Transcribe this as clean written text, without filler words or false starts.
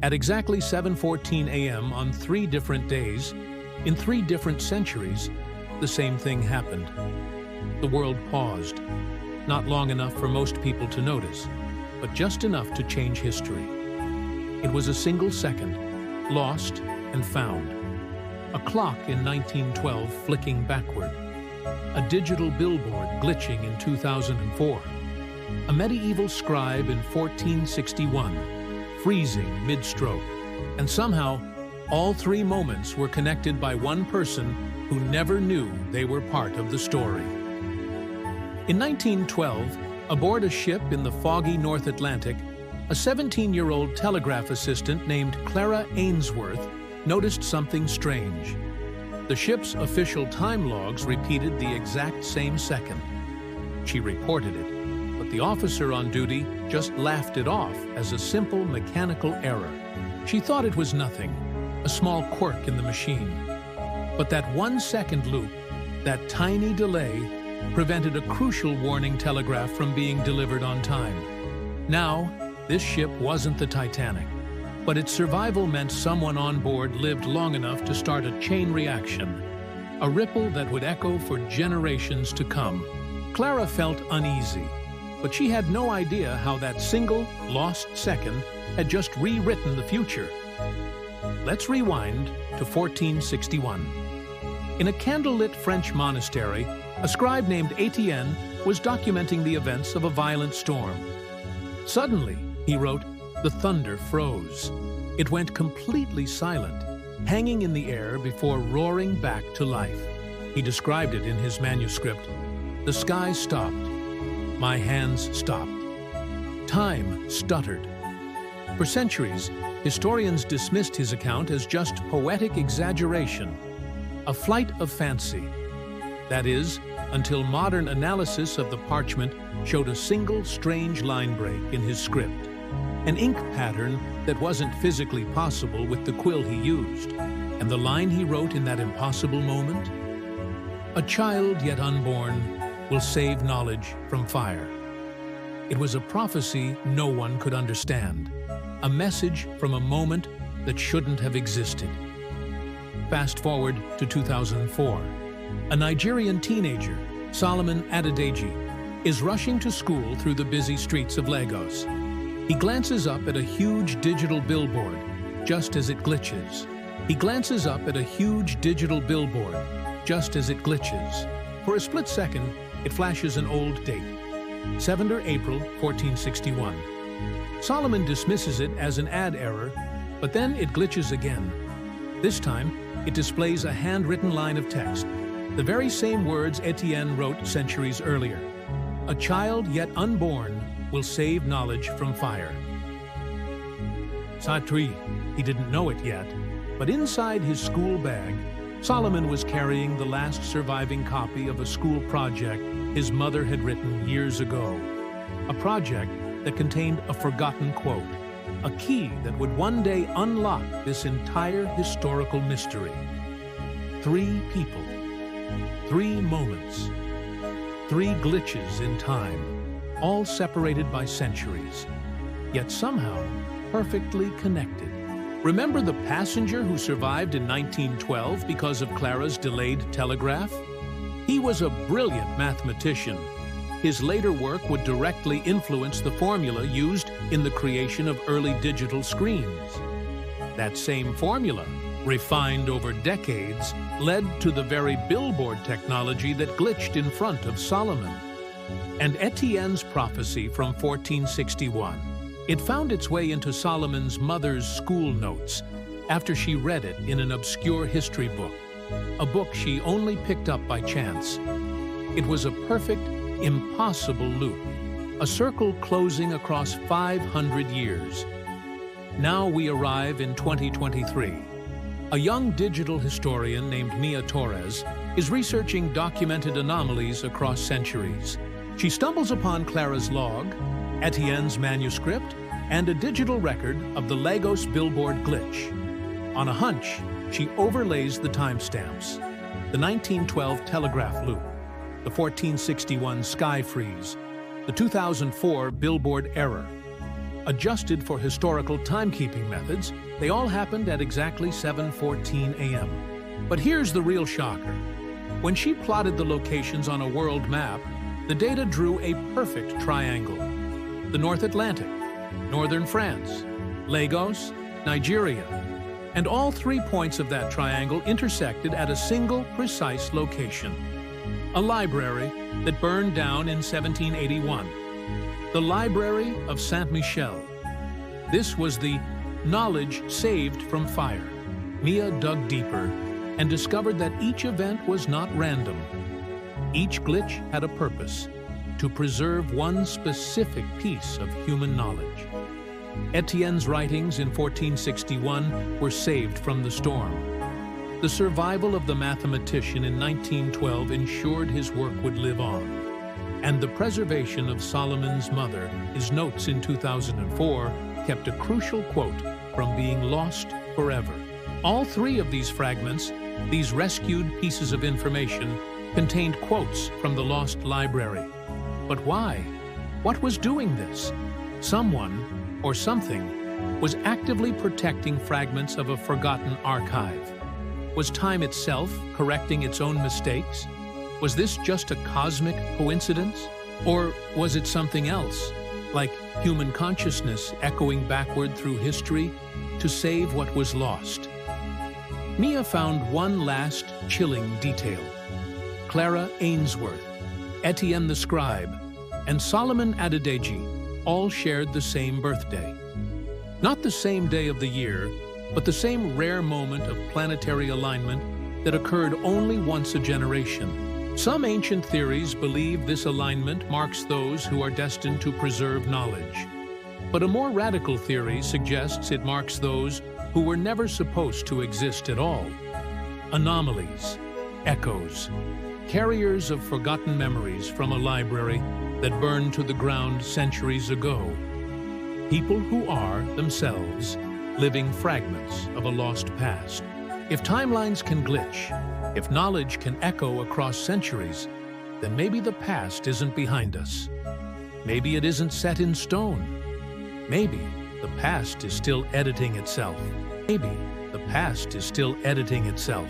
At exactly 7:14 a.m. on 3 different days, in 3 different centuries, the same thing happened. The world paused, not long enough for most people to notice, but just enough to change history. It was a single second, lost and found. A clock in 1912 flicking backward. A digital billboard glitching in 2004. A medieval scribe in 1461, freezing mid-stroke. And somehow, all 3 moments were connected by one person who never knew they were part of the story. In 1912, aboard a ship in the foggy North Atlantic, a 17-year-old telegraph assistant named Clara Ainsworth noticed something strange. The ship's official time logs repeated the exact same second. She reported it, but the officer on duty just laughed it off as a simple mechanical error. She thought it was nothing, a small quirk in the machine. But that 1-second loop, that tiny delay, prevented a crucial warning telegraph from being delivered on time. Now, this ship wasn't the Titanic, but its survival meant someone on board lived long enough to start a chain reaction, a ripple that would echo for generations to come. Clara felt uneasy, but she had no idea how that single, lost second had just rewritten the future. Let's rewind to 1461. In a candlelit French monastery, a scribe named Etienne was documenting the events of a violent storm. Suddenly, he wrote, the thunder froze. It went completely silent, hanging in the air before roaring back to life. He described it in his manuscript. The sky stopped. My hands stopped. Time stuttered. For centuries, historians dismissed his account as just poetic exaggeration, a flight of fancy. That is, until modern analysis of the parchment showed a single strange line break in his script, an ink pattern that wasn't physically possible with the quill he used. And the line he wrote in that impossible moment? A child yet unborn will save knowledge from fire. It was a prophecy no one could understand, a message from a moment that shouldn't have existed. Fast forward to 2004. A Nigerian teenager, Solomon Adedeji, is rushing to school through the busy streets of Lagos. He glances up at a huge digital billboard, just as it glitches. He glances up at a huge digital billboard, just as it glitches. For a split second, it flashes an old date, 7th April 1461. Solomon dismisses it as an ad error, but then it glitches again. This time, it displays a handwritten line of text, the very same words Etienne wrote centuries earlier. A child yet unborn will save knowledge from fire. Satri, he didn't know it yet, but inside his school bag, Solomon was carrying the last surviving copy of a school project his mother had written years ago. A project that contained a forgotten quote, a key that would one day unlock this entire historical mystery. 3 people, 3 moments, 3 glitches in time, all separated by centuries, yet somehow perfectly connected. Remember the passenger who survived in 1912 because of Clara's delayed telegraph? He was a brilliant mathematician. His later work would directly influence the formula used in the creation of early digital screens. That same formula, refined over decades, led to the very billboard technology that glitched in front of Solomon. And Etienne's prophecy from 1461. It found its way into Solomon's mother's school notes after she read it in an obscure history book, a book she only picked up by chance. It was a perfect, impossible loop, a circle closing across 500 years. Now we arrive in 2023. A young digital historian named Mia Torres is researching documented anomalies across centuries. She stumbles upon Clara's log, Etienne's manuscript, and a digital record of the Lagos billboard glitch. On a hunch, she overlays the timestamps, the 1912 telegraph loop, the 1461 sky freeze, the 2004 billboard error. Adjusted for historical timekeeping methods, they all happened at exactly 7:14 a.m. But here's the real shocker. When she plotted the locations on a world map, the data drew a perfect triangle. The North Atlantic, northern France, Lagos, Nigeria, and all 3 points of that triangle intersected at a single precise location. A library that burned down in 1781. The Library of Saint-Michel. This was the knowledge saved from fire. Mia dug deeper and discovered that each event was not random. Each glitch had a purpose, to preserve one specific piece of human knowledge. Etienne's writings in 1461 were saved from the storm. The survival of the mathematician in 1912 ensured his work would live on. And the preservation of Solomon's mother, his notes in 2004, kept a crucial quote from being lost forever. All 3 of these fragments, these rescued pieces of information, contained quotes from the lost library. But why? What was doing this? Someone, or something, was actively protecting fragments of a forgotten archive. Was time itself correcting its own mistakes? Was this just a cosmic coincidence? Or was it something else, like human consciousness echoing backward through history to save what was lost? Mia found one last chilling detail. Clara Ainsworth, Etienne the Scribe, and Solomon Adedeji all shared the same birthday. Not the same day of the year, but the same rare moment of planetary alignment that occurred only once a generation. Some ancient theories believe this alignment marks those who are destined to preserve knowledge. But a more radical theory suggests it marks those who were never supposed to exist at all. Anomalies, echoes, carriers of forgotten memories from a library that burned to the ground centuries ago. People who are, themselves, living fragments of a lost past. If timelines can glitch, if knowledge can echo across centuries, then maybe the past isn't behind us. Maybe it isn't set in stone. Maybe the past is still editing itself. Maybe the past is still editing itself.